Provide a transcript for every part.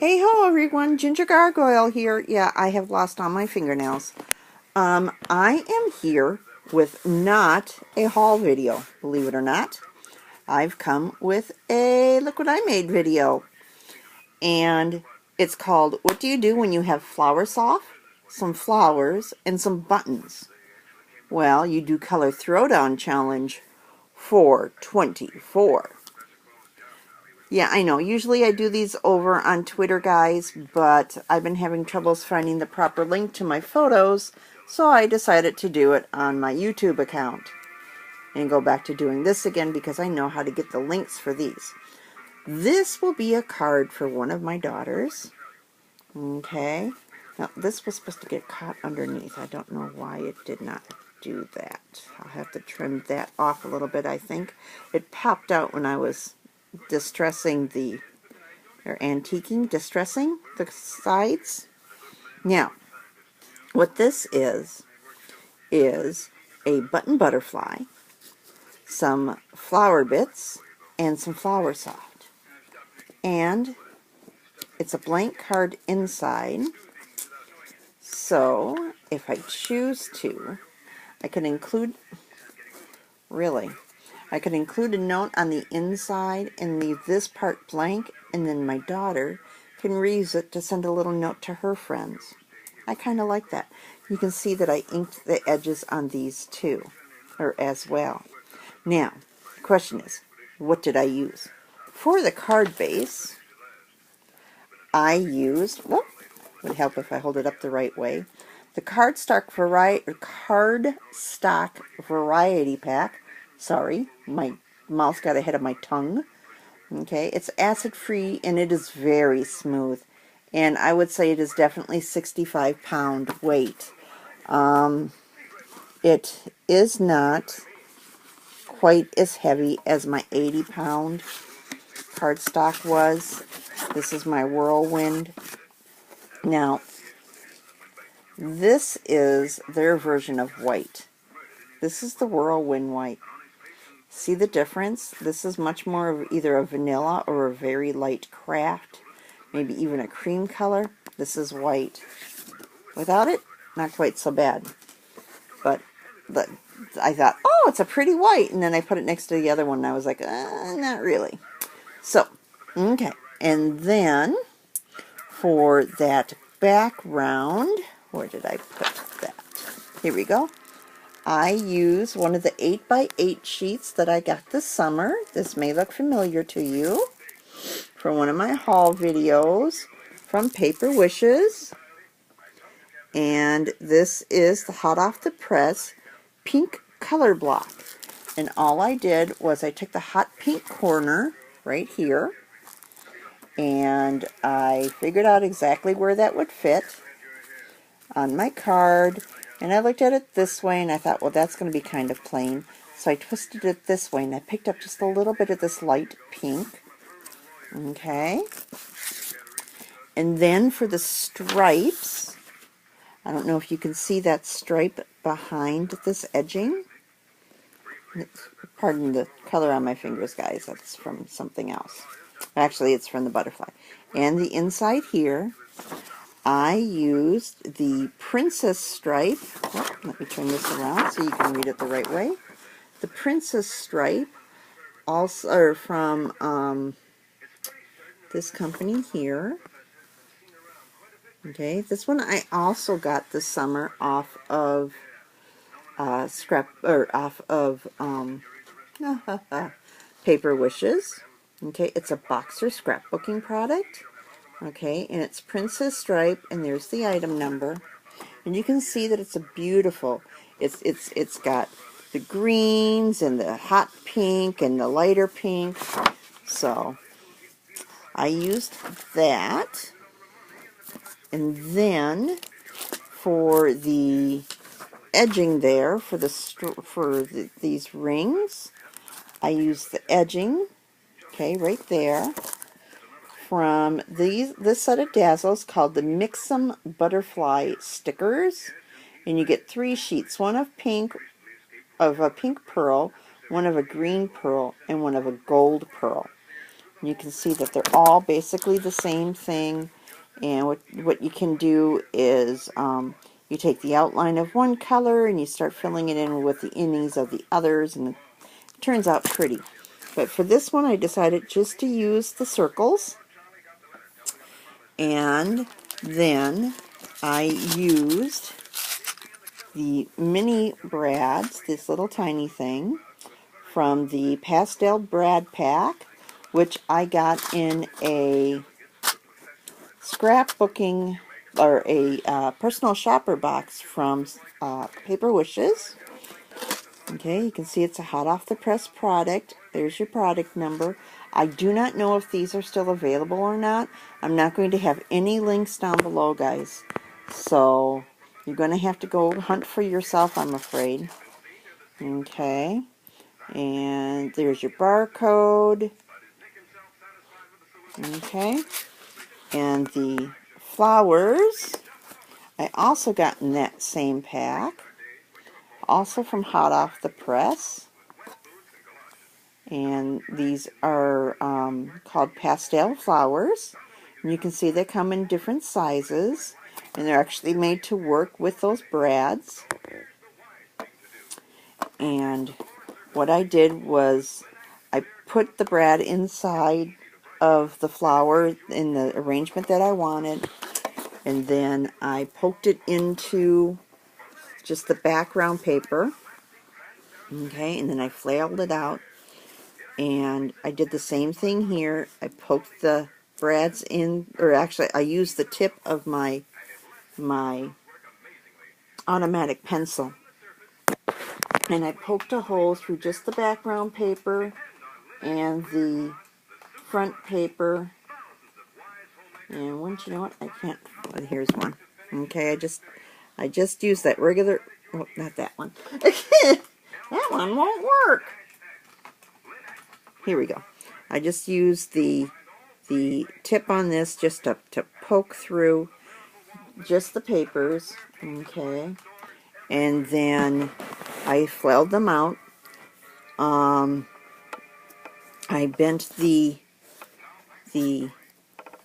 Hey ho everyone, Ginger Gargoyle here. Yeah, I have lost all my fingernails. I am here with not a haul video, believe it or not. I've come with a look what I made video. And it's called What Do You Do When You Have Flower Soft, some flowers, and some buttons? Well, you do Color Throwdown Challenge 424. Yeah, I know. Usually I do these over on Twitter, guys, but I've been having troubles finding the proper link to my photos, so I decided to do it on my YouTube account. And go back to doing this again because I know how to get the links for these. This will be a card for one of my daughters. Okay. Now, this was supposed to get caught underneath. I don't know why it did not do that. I'll have to trim that off a little bit, I think. It popped out when I was distressing the sides. Now, what this is a button butterfly, some flower bits, and some flower soft. And it's a blank card inside. So, if I choose to, I can include a note on the inside and leave this part blank, and then my daughter can reuse it to send a little note to her friends. I kind of like that. You can see that I inked the edges on these too, or as well. Now, the question is, what did I use? For the card base, I used, well, it would help if I hold it up the right way, the Cardstock Variety Pack. Sorry, my mouth got ahead of my tongue. Okay, it's acid-free and it is very smooth. And I would say it is definitely 65-pound weight. It is not quite as heavy as my 80-pound cardstock was. This is my Whirlwind. Now, this is their version of white. This is the Whirlwind white. See the difference? This is much more of either a vanilla or a very light craft, maybe even a cream color. This is white. Without it, not quite so bad. But I thought, oh, it's a pretty white, and then I put it next to the other one, and I was like, not really. So, okay. And then, for that background, where did I put that? Here we go. I use one of the 8x8 sheets that I got this summer. This may look familiar to you from one of my haul videos from Paper Wishes. And this is the hot off the press pink color block. And all I did was I took the hot pink corner right here and I figured out exactly where that would fit on my card. And I looked at it this way, and I thought, well, that's going to be kind of plain. So I twisted it this way, and I picked up just a little bit of this light pink. Okay. And then for the stripes, I don't know if you can see that stripe behind this edging. Pardon the color on my fingers, guys. That's from something else. Actually, it's from the butterfly. And the inside here, I used the Princess stripe. Oh, let me turn this around so you can read it the right way. The Princess stripe, also from this company here. Okay, this one I also got this summer off of Paper Wishes. Okay, it's a boxer scrapbooking product. Okay, and it's Princess Stripe, and there's the item number. And you can see that it's a beautiful, it's got the greens and the hot pink and the lighter pink. So I used that. And then for the edging there, for these rings, I used the edging, okay, right there, from this set of Dazzles called the Mix-'em Butterfly Stickers. And you get 3 sheets, one of a pink pearl, one of a green pearl, and one of a gold pearl. You can see that they're all basically the same thing. And what you can do is you take the outline of one color and you start filling it in with the innings of the others, and it turns out pretty. But for this one, I decided just to use the circles. And then I used the mini brads, this little tiny thing, from the Pastel Brad Pack, which I got in a scrapbooking or a personal shopper box from Paper Wishes. Okay, you can see it's a hot off the press product. There's your product number. I do not know if these are still available or not. I'm not going to have any links down below, guys. So you're going to have to go hunt for yourself, I'm afraid. Okay, and there's your barcode. Okay, and the flowers I also got in that same pack, also from hot off the press. And these are called pastel flowers. And you can see they come in different sizes, and they're actually made to work with those brads. And what I did was I put the brad inside of the flower in the arrangement that I wanted, and then I poked it into just the background paper. Okay, and then I flailed it out. And I did the same thing here. I poked the brads in, or actually I used the tip of my automatic pencil. And I poked a hole through just the background paper and the front paper. And once you know what, I can't, well, here's one. Okay, I just used that regular, oh, not that one. That one won't work. Here we go. I just used the tip on this just to poke through just the papers, okay, and then I flailed them out. I bent the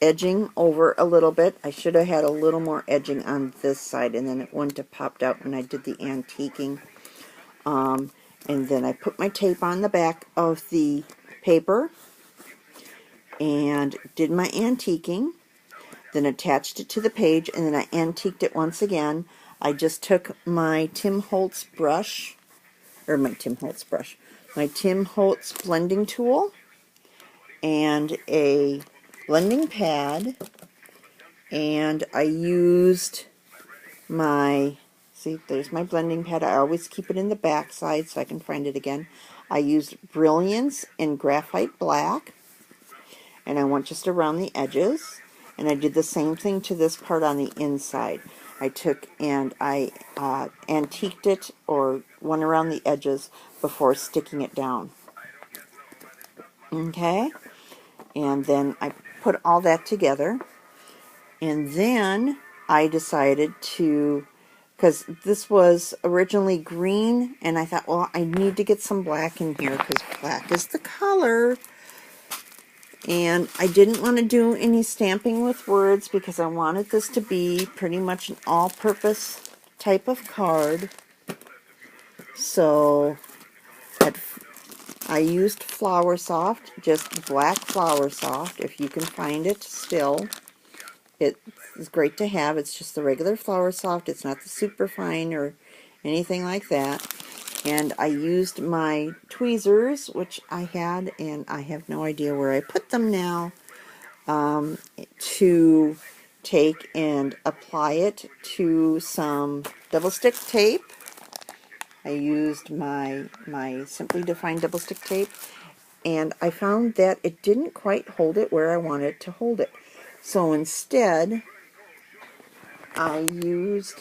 edging over a little bit. I should have had a little more edging on this side, and then it wouldn't have popped out when I did the antiquing. And then I put my tape on the back of the paper and did my antiquing, then attached it to the page, and then I antiqued it once again. I just took my Tim Holtz brush, my Tim Holtz blending tool, and a blending pad, and I used my, see, there's my blending pad. I always keep it in the back side so I can find it again. I used Brilliance in Graphite Black, and I went just around the edges, and I did the same thing to this part on the inside. I took and I antiqued it, or went around the edges before sticking it down. Okay, and then I put all that together, and then I decided to, because this was originally green, and I thought, well, I need to get some black in here because black is the color. And I didn't want to do any stamping with words because I wanted this to be pretty much an all-purpose type of card. So I used Flower Soft, just black Flower Soft, if you can find it still. It is great to have. It's just the regular Flower Soft. It's not the super fine or anything like that. And I used my tweezers, which I had, and I have no idea where I put them now, to take and apply it to some double stick tape. I used my Simply Defined double stick tape, and I found that it didn't quite hold it where I wanted it to hold it. So instead, I used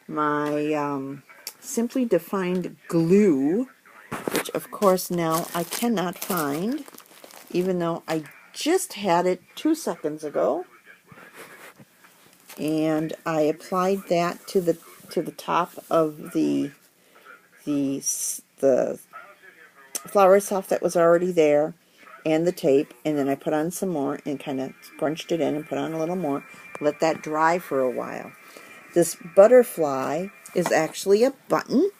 my Simply Defined glue, which of course now I cannot find, even though I just had it 2 seconds ago. And I applied that to the top of the Flower Soft that was already there, and the tape, and then I put on some more and kind of scrunched it in and put on a little more. Let that dry for a while. This butterfly is actually a button,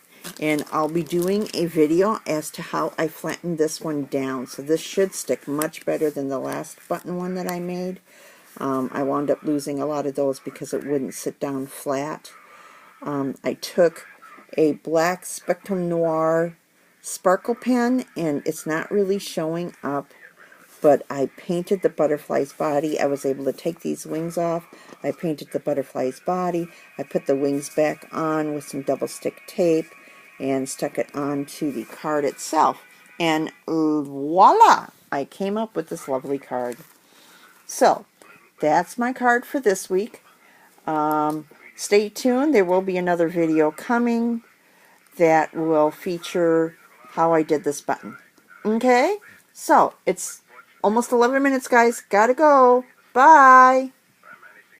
and I'll be doing a video as to how I flattened this one down. So this should stick much better than the last button one that I made. I wound up losing a lot of those because it wouldn't sit down flat. I took a black Spectrum Noir sparkle pen, and it's not really showing up, but I painted the butterfly's body. I was able to take these wings off. I painted the butterfly's body. I put the wings back on with some double stick tape and stuck it onto the card itself. And voila! I came up with this lovely card. So, that's my card for this week. Stay tuned. There will be another video coming that will feature how I did this button. Okay? So, it's almost 11 minutes, guys. Gotta go. Bye.